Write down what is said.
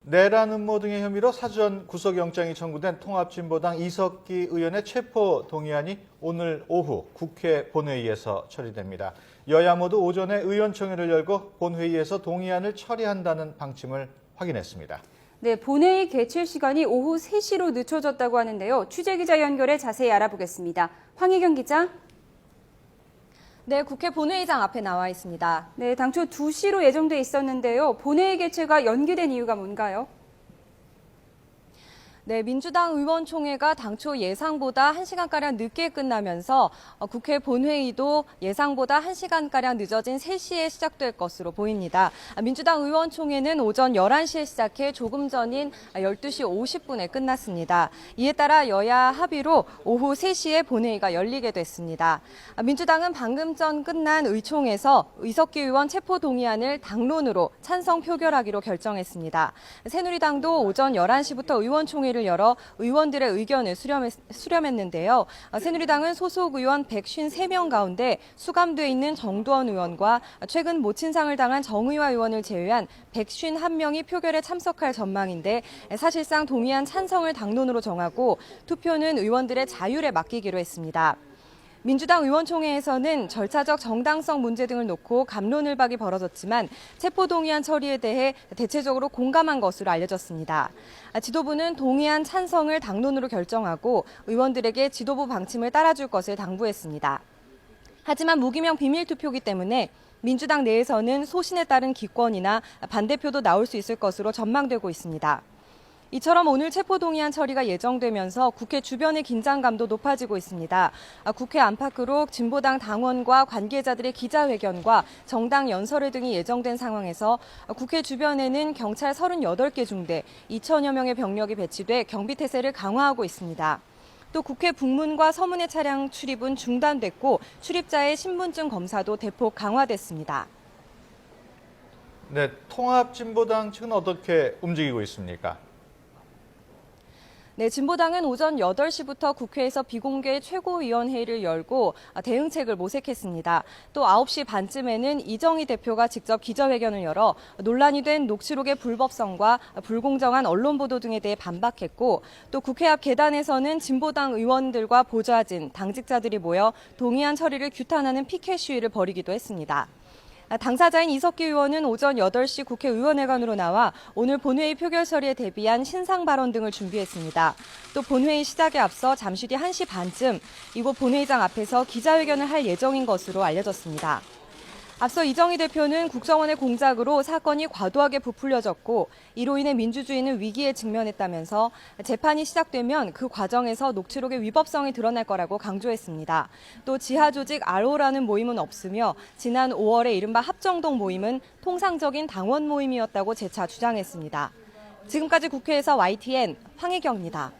내란 음모 등의 혐의로 사전 구속영장이 청구된 통합진보당 이석기 의원의 체포 동의안이 오늘 오후 국회 본회의에서 처리됩니다. 여야 모두 오전에 의원총회를 열고 본회의에서 동의안을 처리한다는 방침을 확인했습니다. 네, 본회의 개최 시간이 오후 3시로 늦춰졌다고 하는데요. 취재기자 연결해 자세히 알아보겠습니다. 황희경 기자. 네, 국회 본회의장 앞에 나와 있습니다. 네, 당초 2시로 예정돼 있었는데요. 본회의 개최가 연기된 이유가 뭔가요? 네, 민주당 의원총회가 당초 예상보다 1시간가량 늦게 끝나면서 국회 본회의도 예상보다 1시간가량 늦어진 3시에 시작될 것으로 보입니다. 민주당 의원총회는 오전 11시에 시작해 조금 전인 12시 50분에 끝났습니다. 이에 따라 여야 합의로 오후 3시에 본회의가 열리게 됐습니다. 민주당은 방금 전 끝난 의총에서 이석기 의원 체포 동의안을 당론으로 찬성 표결하기로 결정했습니다. 새누리당도 오전 11시부터 의원총회를 열어 의원들의 의견을 수렴했는데요. 새누리당은 소속 의원 153명 가운데 수감돼 있는 정두원 의원과 최근 모친상을 당한 정의화 의원을 제외한 151명이 표결에 참석할 전망인데 사실상 동의안 찬성을 당론으로 정하고 투표는 의원들의 자율에 맡기기로 했습니다. 민주당 의원총회에서는 절차적 정당성 문제 등을 놓고 갑론을박이 벌어졌지만 체포동의안 처리에 대해 대체적으로 공감한 것으로 알려졌습니다. 지도부는 동의안 찬성을 당론으로 결정하고 의원들에게 지도부 방침을 따라줄 것을 당부했습니다. 하지만 무기명 비밀투표기 때문에 민주당 내에서는 소신에 따른 기권이나 반대표도 나올 수 있을 것으로 전망되고 있습니다. 이처럼 오늘 체포동의안 처리가 예정되면서 국회 주변의 긴장감도 높아지고 있습니다. 국회 안팎으로 진보당 당원과 관계자들의 기자회견과 정당 연설회 등이 예정된 상황에서 국회 주변에는 경찰 38개 중대 2천여 명의 병력이 배치돼 경비태세를 강화하고 있습니다. 또 국회 북문과 서문의 차량 출입은 중단됐고 출입자의 신분증 검사도 대폭 강화됐습니다. 네, 통합진보당 측은 어떻게 움직이고 있습니까? 네, 진보당은 오전 8시부터 국회에서 비공개 최고위원회의를 열고 대응책을 모색했습니다. 또 9시 반쯤에는 이정희 대표가 직접 기자회견을 열어 논란이 된 녹취록의 불법성과 불공정한 언론 보도 등에 대해 반박했고 또 국회 앞 계단에서는 진보당 의원들과 보좌진, 당직자들이 모여 동의안 처리를 규탄하는 피켓 시위를 벌이기도 했습니다. 당사자인 이석기 의원은 오전 8시 국회의원회관으로 나와 오늘 본회의 표결 처리에 대비한 신상 발언 등을 준비했습니다. 또 본회의 시작에 앞서 잠시 뒤 1시 반쯤 이곳 본회의장 앞에서 기자회견을 할 예정인 것으로 알려졌습니다. 앞서 이정희 대표는 국정원의 공작으로 사건이 과도하게 부풀려졌고 이로 인해 민주주의는 위기에 직면했다면서 재판이 시작되면 그 과정에서 녹취록의 위법성이 드러날 거라고 강조했습니다. 또 지하조직 RO라는 모임은 없으며 지난 5월에 이른바 합정동 모임은 통상적인 당원 모임이었다고 재차 주장했습니다. 지금까지 국회에서 YTN 황희경입니다.